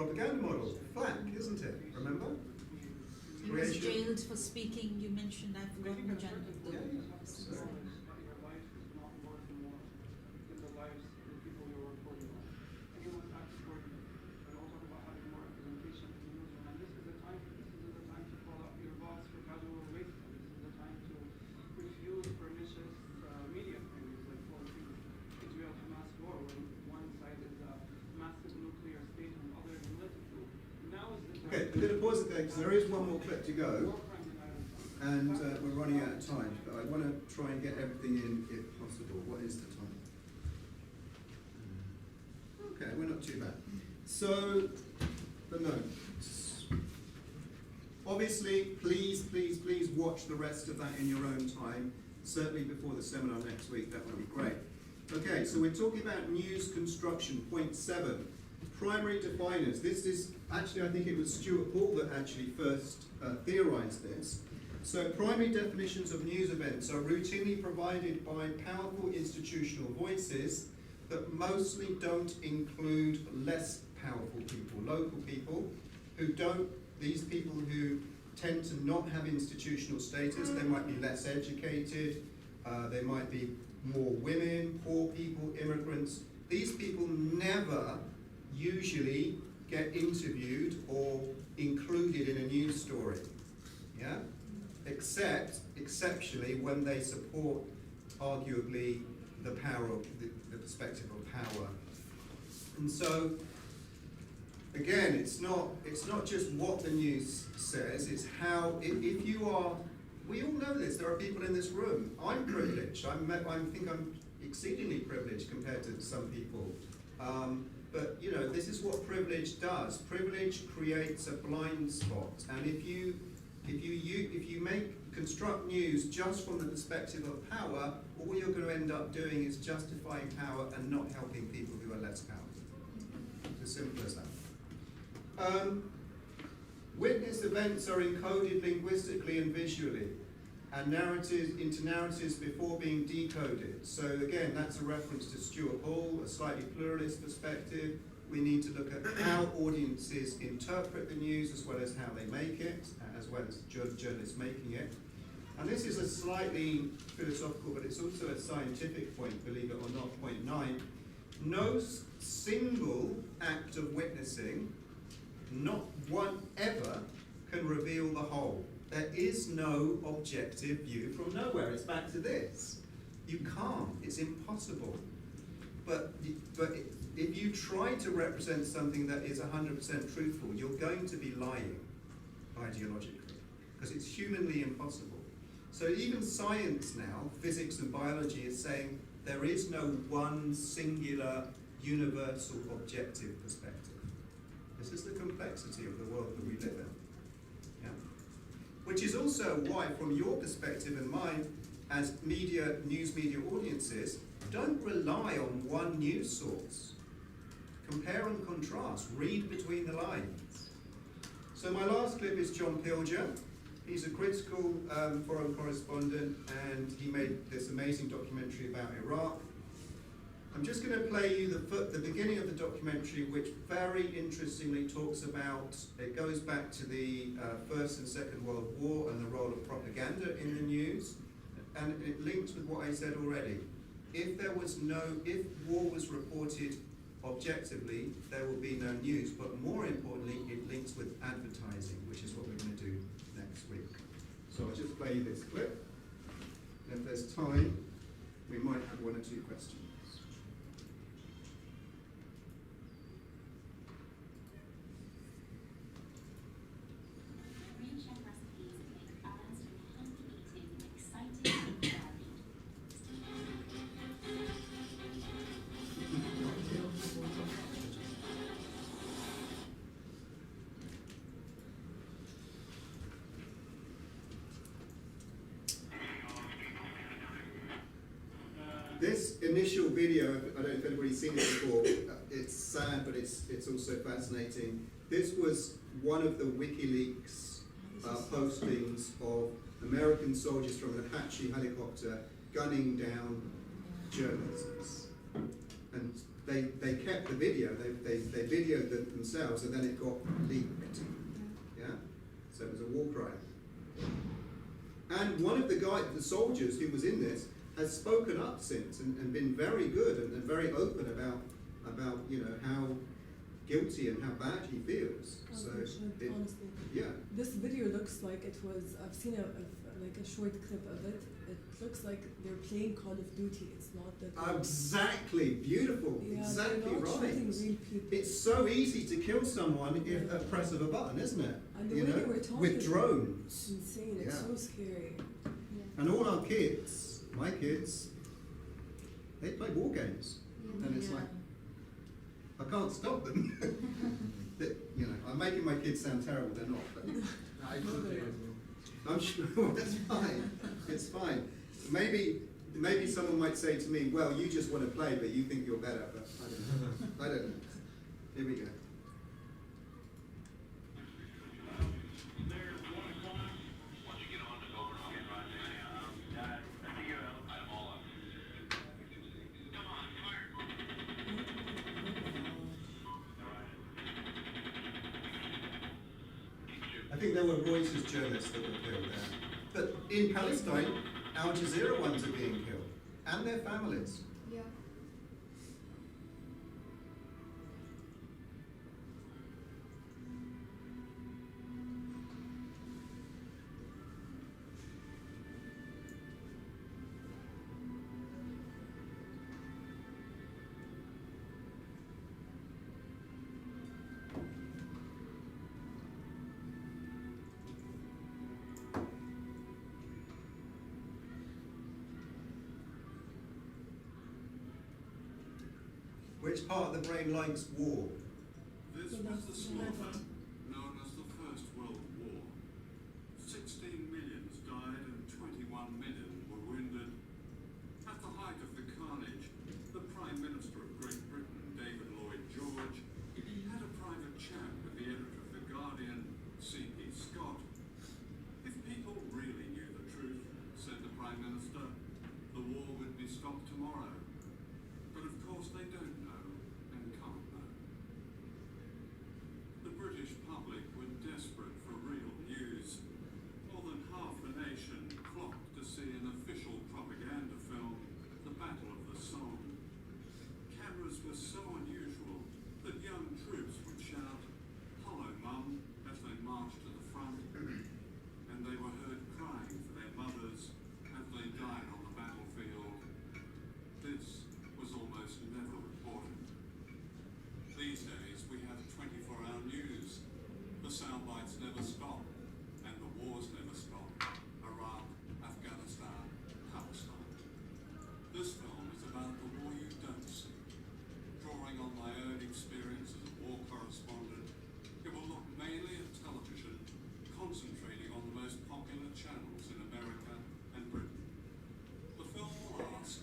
propaganda model, FLAC, isn't it? Remember? He was jailed for speaking, you mentioned, I've forgotten the gender of the... Yeah. So, okay, I'm going to pause it there because there is one more clip to go, and we're running out of time, but I want to try and get everything in if possible. What is the time? Okay, we're not too bad. So, the notes. Obviously, please watch the rest of that in your own time, certainly before the seminar next week. That would be great. Okay, so we're talking about news construction, point 7. Primary definers. This is, actually I think it was Stuart Hall that actually first theorized this. So primary definitions of news events are routinely provided by powerful institutional voices that mostly don't include less powerful people, local people, who don't, these people who tend to not have institutional status. They might be less educated, they might be more women, poor people, immigrants. These people never usually get interviewed or included in a news story, yeah? Except, exceptionally, when they support, arguably, the power of the perspective of power. And so, again, it's not just what the news says, it's how, if you are, we all know this, there are people in this room. I'm privileged, I think I'm exceedingly privileged compared to some people. But you know, this is what privilege does. Privilege creates a blind spot, and if you construct news just from the perspective of power, all you're going to end up doing is justifying power and not helping people who are less powerful. It's as simple as that. Witness events are encoded linguistically and visually, and into narratives before being decoded. So again, that's a reference to Stuart Hall, a slightly pluralist perspective. We need to look at how audiences interpret the news as well as how they make it, as well as journalists making it. And this is a slightly philosophical, but it's also a scientific point, believe it or not, point 9. No single act of witnessing, not one ever, can reveal the whole. There is no objective view from nowhere. It's back to this. You can't. It's impossible. But if you try to represent something that is 100% truthful, you're going to be lying ideologically, because it's humanly impossible. So even science now, physics and biology, is saying there is no one singular, universal, objective perspective. This is the complexity of the world that we live in. Yeah? Which is also why, from your perspective and mine, as news media audiences, don't rely on one news source. Compare and contrast, read between the lines. So my last clip is John Pilger. He's a critical foreign correspondent, and he made this amazing documentary about Iraq. I'm just going to play you the beginning of the documentary, which very interestingly talks about, it goes back to the First and Second World War and the role of propaganda in the news, and it links with what I said already. If war was reported objectively, there will be no news, but more importantly, it links with advertising, which is what we're going to do next week. So I'll just play you this clip, and if there's time, we might have one or two questions. This initial video, I don't know if anybody's seen it before, it's sad, but it's also fascinating. This was one of the WikiLeaks postings of American soldiers from an Apache helicopter gunning down journalists. And they kept the video, they videoed themselves, and then it got leaked. Yeah? So it was a war crime. And one of the soldiers who was in this, has spoken up since and been very good and very open about how guilty and how bad he feels. So Honestly, yeah. this video looks like it was. I've seen like a short clip of it. It looks like they're playing Call of Duty. It's not that. Exactly, beautiful. Yeah, Exactly they're not right. shooting real people. It's so easy to kill someone if at a press of a button, isn't it? And the way they were talking, with it's drones. insane. It's Yeah. so scary. And all our kids, my kids, they play war games, and it's like I can't stop them. I'm making my kids sound terrible. They're not. But I could do as well. I'm sure it's fine. It's fine. Maybe someone might say to me, "Well, you just want to play, but you think you're better." But I don't know. I don't know. Here we go. I think there were Reuters journalists that were killed there. But in Palestine, Al Jazeera ones are being killed, and their families. Yeah. Which part of the brain likes war? This was the slaughter known as the First World War. 16 millions died and 21 million were wounded. At the height of the carnage, the Prime Minister of Great Britain, David Lloyd George, had a private chat with the editor of The Guardian, C.P. Scott. If people really knew the truth, said the Prime Minister, the war would be stopped tomorrow. But of course they don't know and can't know. The British public were desperate for real news. More than half the nation flocked to see an official propaganda film, The Battle of the Somme. Cameras were so unusual that young troops would shout, "Hello, Mum," as they marched to the front, and they were heard crying for their mothers as they died on the battlefield. This was almost never reported. These days we have 24-hour news. The sound bites never stop, and the wars never stop. Iraq, Afghanistan, Palestine. This film is about the war you don't see. Drawing on my own experience as a war correspondent, it will look mainly at television, concentrating on the most popular channels in America and Britain. The film will ask,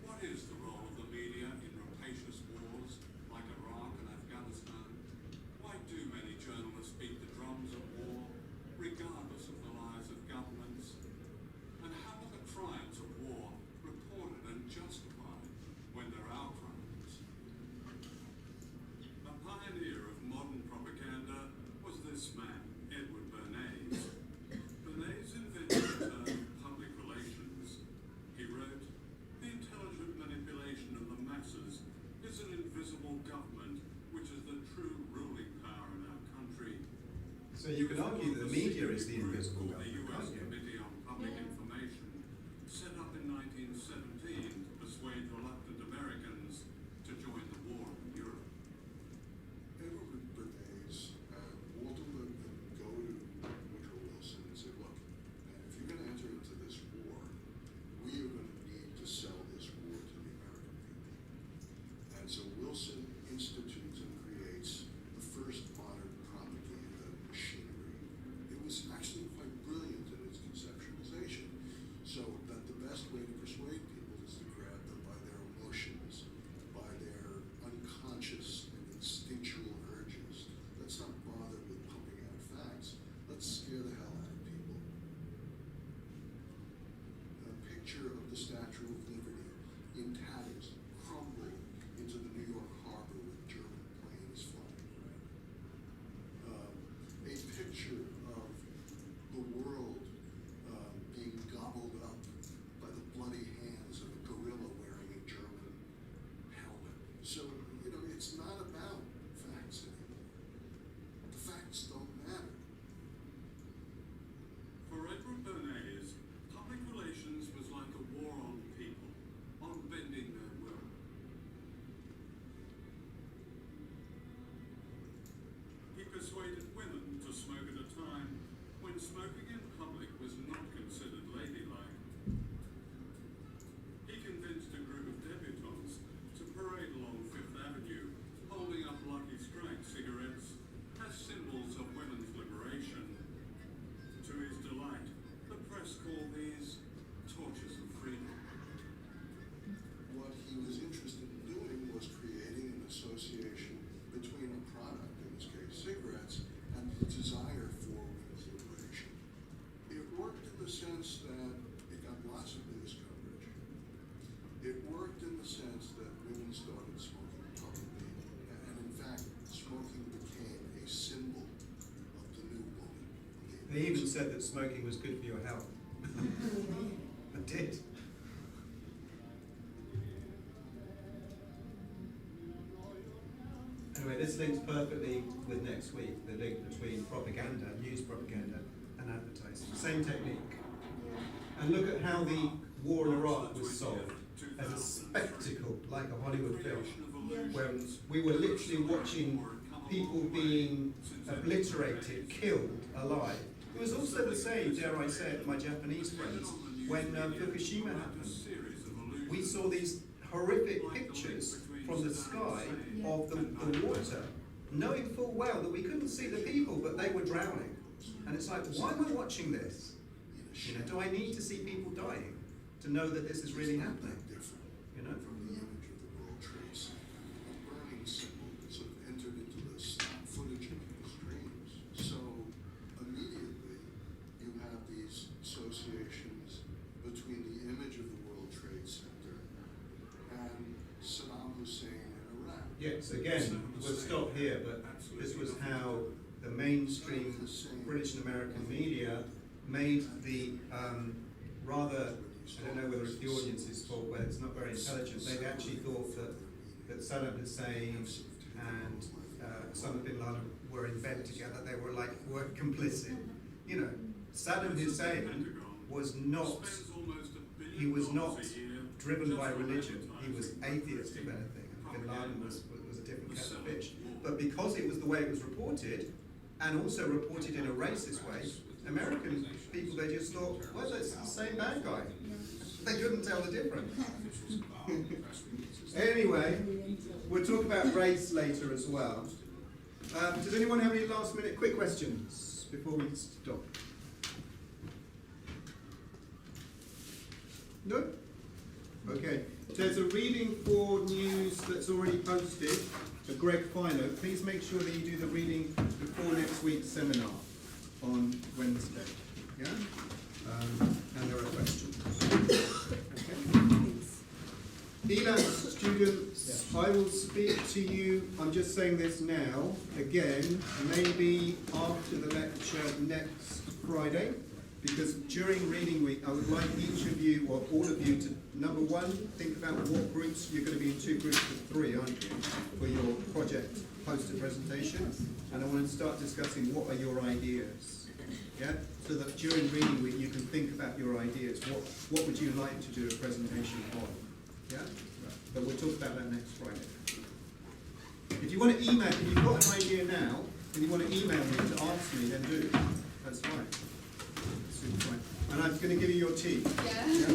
what is the role of the media in rapacious wars like Iraq and Afghanistan? Why do many journalists beat the drums of war, regardless of the lies of governments? And how are the crimes of war reported and justified when they're our crimes? A pioneer of modern propaganda was this man, Edward Bernays. Bernays invented the term public relations. He wrote, "The intelligent manipulation of the masses is an invisible government which is the true ruling power in our country." So you can argue that the media is the invisible The government, US can't you? Committee on Public Yeah. Information, set up in 1917 to persuade reluctant Americans to join the war in Europe. Edward Bernays, Walter Lippmann go to Woodrow Wilson and say, look, if you're going to enter into this war, we are going to need to sell this war to the American people. And so Wilson institutes and creates the first modern propaganda machinery. It was actually quite brilliant in its persuaded women to smoke at a time when smoking in public was not considered ladylike. He convinced a group of debutantes to parade along Fifth Avenue, holding up Lucky Strike cigarettes as symbols of women's liberation. To his delight, the press called these torches of freedom. What he was interested in doing was creating an association between a product, in this case cigarettes, and the desire for women's liberation. It worked in the sense that it got lots of news coverage. It worked in the sense that women started smoking publicly, and in fact, smoking became a symbol of the new woman. They even said that smoking was good for your health. It did. Anyway, this links perfectly with next week, the link between propaganda, news propaganda, and advertising. Same technique. And look at how the war in Iraq was sold as a spectacle, like a Hollywood film, where we were literally watching people being obliterated, killed alive. It was also the same, dare I say it, my Japanese friends, when Fukushima happened. We saw these horrific pictures from the sky of the water, knowing full well that we couldn't see the people, but they were drowning. And it's like, why am I watching this? You know, do I need to see people dying to know that this is really happening? Different, You know? from the image of the World Trade Center, a burning symbol that sort of entered into the stock footage of people's dreams. So immediately you have these associations between the image of the World Trade Center and Saddam Hussein in Iraq. Yes, again, we'll stop here, but this was how the mainstream British and American media made the rather, I don't know whether it's the audience's fault, but it's not very intelligent. They actually thought that Saddam Hussein and Osama bin Laden were in bed together. They were complicit. You know, Saddam Hussein was not, he was not driven by religion. He was atheist, if anything. Bin Laden was a different kettle of fish. But because it was the way it was reported, and also reported in a racist way, American people, they just thought, well, that's the same bad guy. They couldn't tell the difference. Anyway, we'll talk about race later as well. Does anyone have any last minute quick questions before we stop? No? Okay. There's a reading for news that's already posted for Greg Philo. Please make sure that you do the reading before next week's seminar on Wednesday. Yeah? And there are questions. Okay. ELAS students, I will speak to you, I'm just saying this now, again, maybe after the lecture next Friday, because during reading week, I would like each of you, or all of you, to, number one, think about what groups, you're going to be in 2 groups of 3, aren't you, for your project poster presentation, and I want to start discussing what are your ideas, yeah, so that during reading week you can think about your ideas, what would you like to do a presentation on, yeah, but we'll talk about that next Friday. If you want to email, if you've got an idea now, and you want to email me to ask me, then do, that's fine. And I'm going to give you your tea. Yeah.